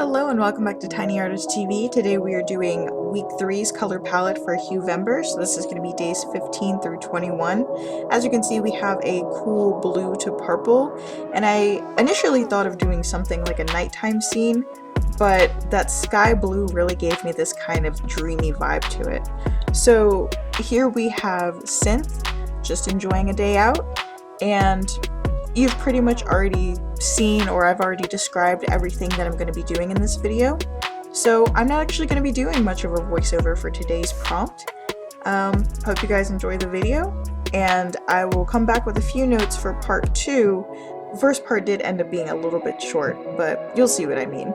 Hello and welcome back to Tiny Artist TV. Today we are doing week 3's color palette for Huevember, so this is going to be days 15 through 21. As you can see, we have a cool blue to purple, and I initially thought of doing something like a nighttime scene, but that sky blue really gave me this kind of dreamy vibe to it. So here we have Synth, just enjoying a day out, and you've pretty much already seen, or I've already described everything that I'm going to be doing in this video. So I'm not actually going to be doing much of a voiceover for today's prompt. Hope you guys enjoy the video, and I will come back with a few notes for part 2. The first part did end up being a little bit short, but you'll see what I mean.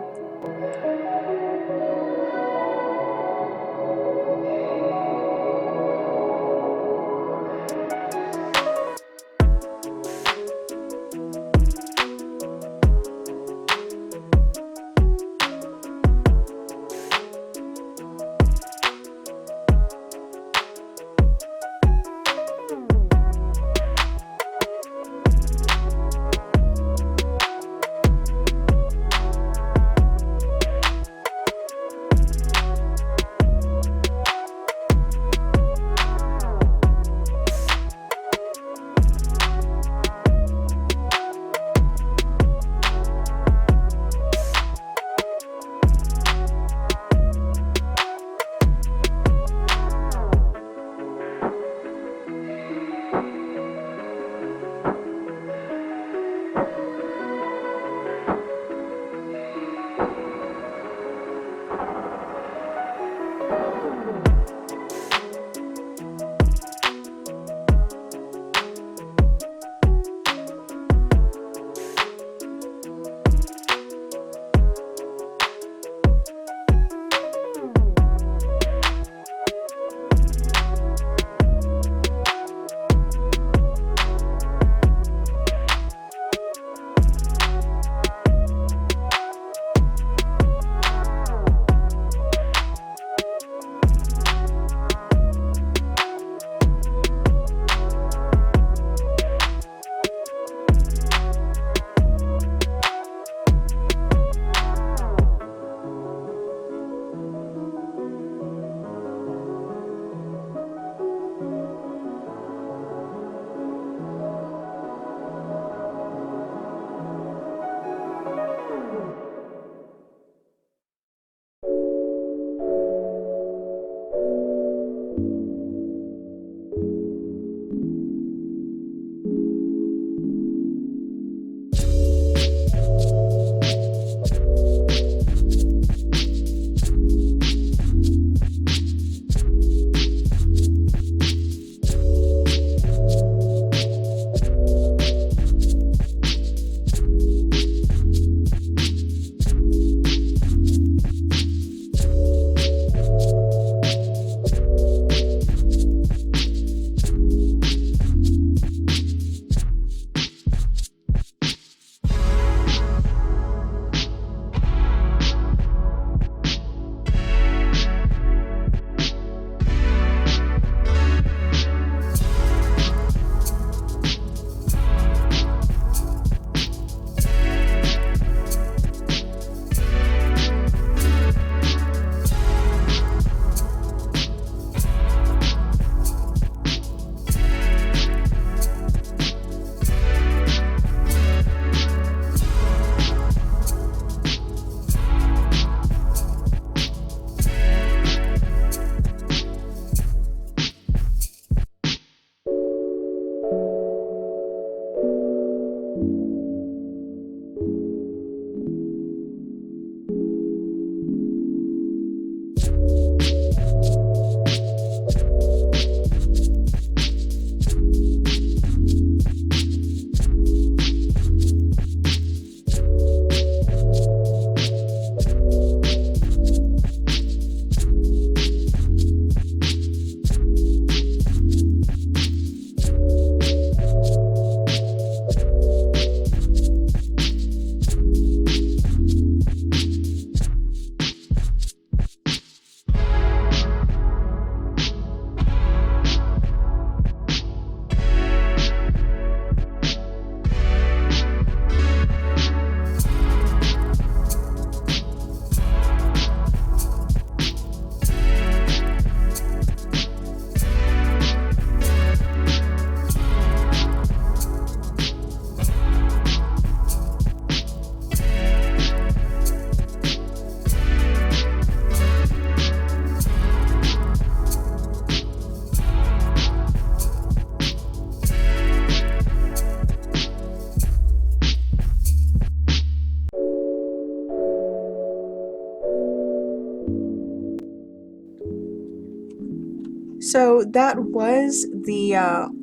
So that was the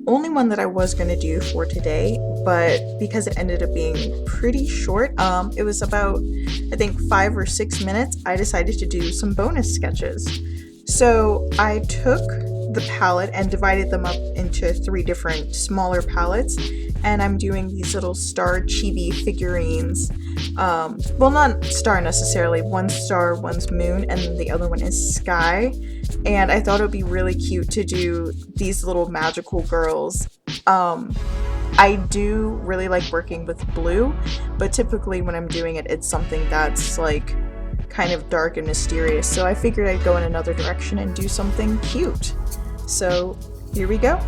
only one that I was going to do for today, but because it ended up being pretty short, it was about, I think, 5 or 6 minutes, I decided to do some bonus sketches. So I took the palette and divided them up into three different smaller palettes, and I'm doing these little star chibi figurines. Well, not star necessarily, one's star, one's moon, and the other one is sky. And I thought it would be really cute to do these little magical girls. Um, I do really like working with blue, but typically when I'm doing it, it's something that's like kind of dark and mysterious. So I figured I'd go in another direction and do something cute. So here we go.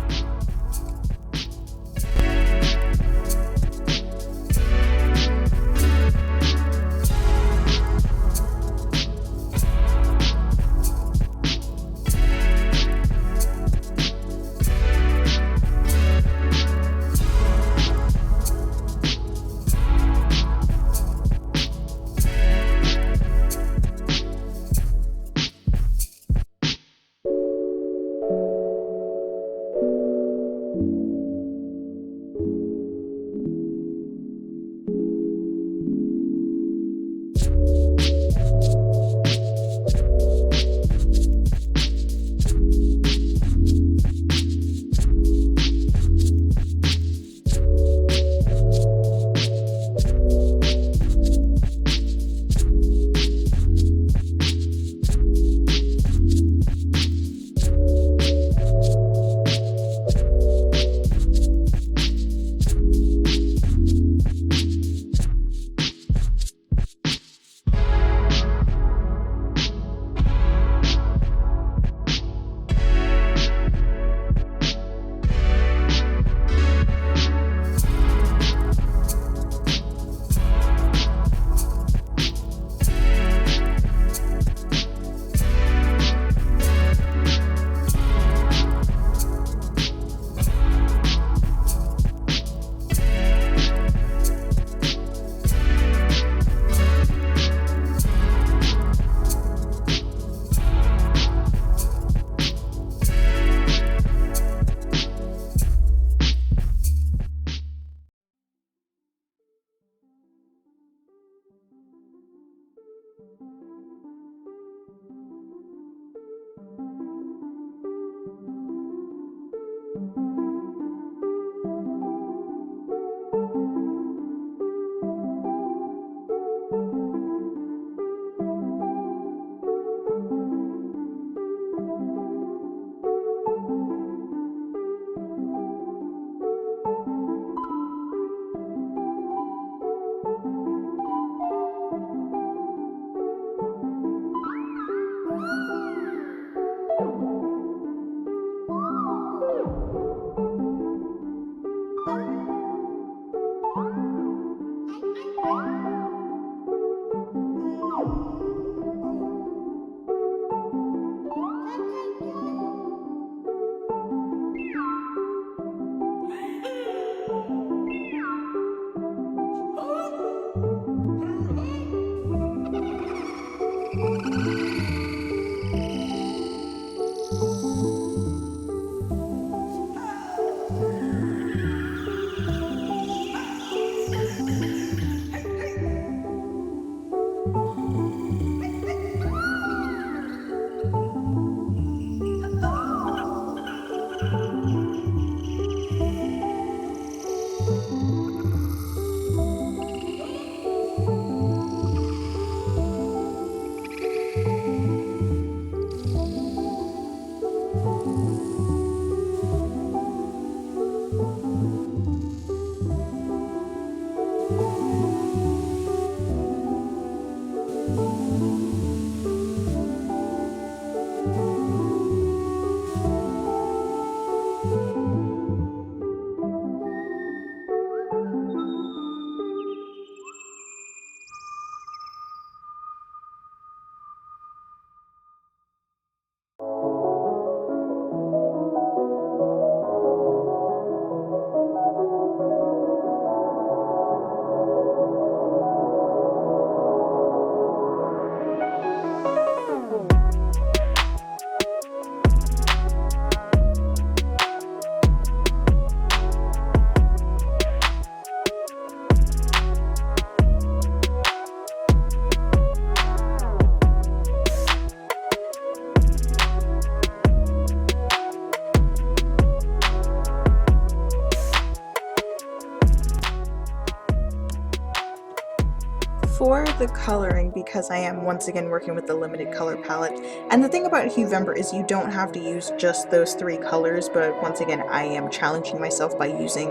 for the coloring, because I am once again working with the limited color palette, and the thing about Huevember is you don't have to use just those 3 colors, but once again I am challenging myself by using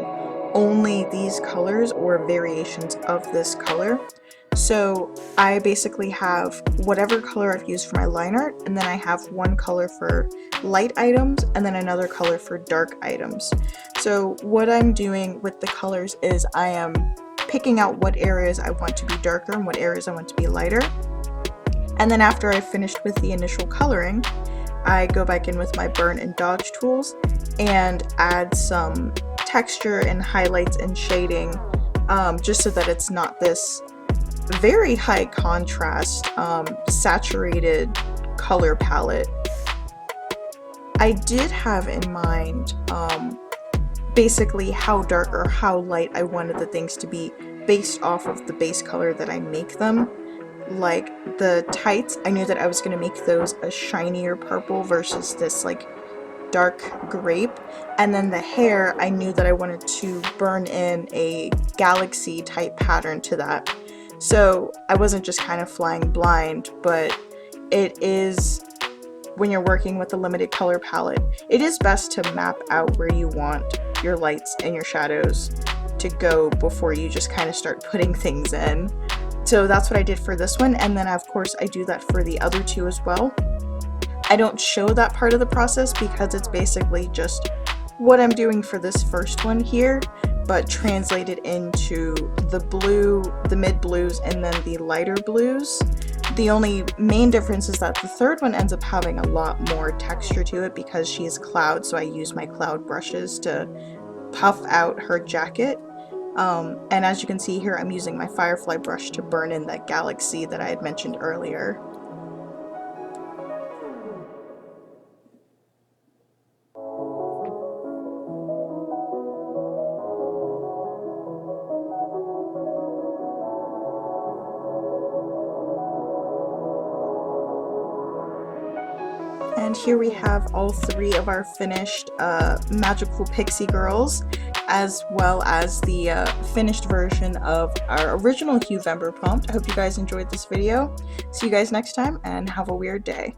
only these colors or variations of this color. So I basically have whatever color I've used for my line art, and then I have one color for light items and then another color for dark items. So what I'm doing with the colors is I am picking out what areas I want to be darker and what areas I want to be lighter. And then after I've finished with the initial coloring, I go back in with my burn and dodge tools and add some texture and highlights and shading, just so that it's not this very high contrast, saturated color palette. I did have in mind basically how dark or how light I wanted the things to be based off of the base color that I make them. Like the tights, I knew that I was going to make those a shinier purple versus this like dark grape, and then the hair, I knew that I wanted to burn in a galaxy type pattern to that. So I wasn't just kind of flying blind, but it is, when you're working with a limited color palette, it is best to map out where you want your lights and your shadows to go before you just kind of start putting things in. So that's what I did for this one, and then of course I do that for the other two as well. I don't show that part of the process because it's basically just what I'm doing for this first one here, but translated into the blue, the mid blues, and then the lighter blues. The only main difference is that the third one ends up having a lot more texture to it because she is cloud, so I use my cloud brushes to puff out her jacket. And as you can see here, I'm using my firefly brush to burn in that galaxy that I had mentioned earlier. And here we have all 3 of our finished magical pixie girls, as well as the finished version of our original Huevember prompt. I hope you guys enjoyed this video. See you guys next time, and have a weird day.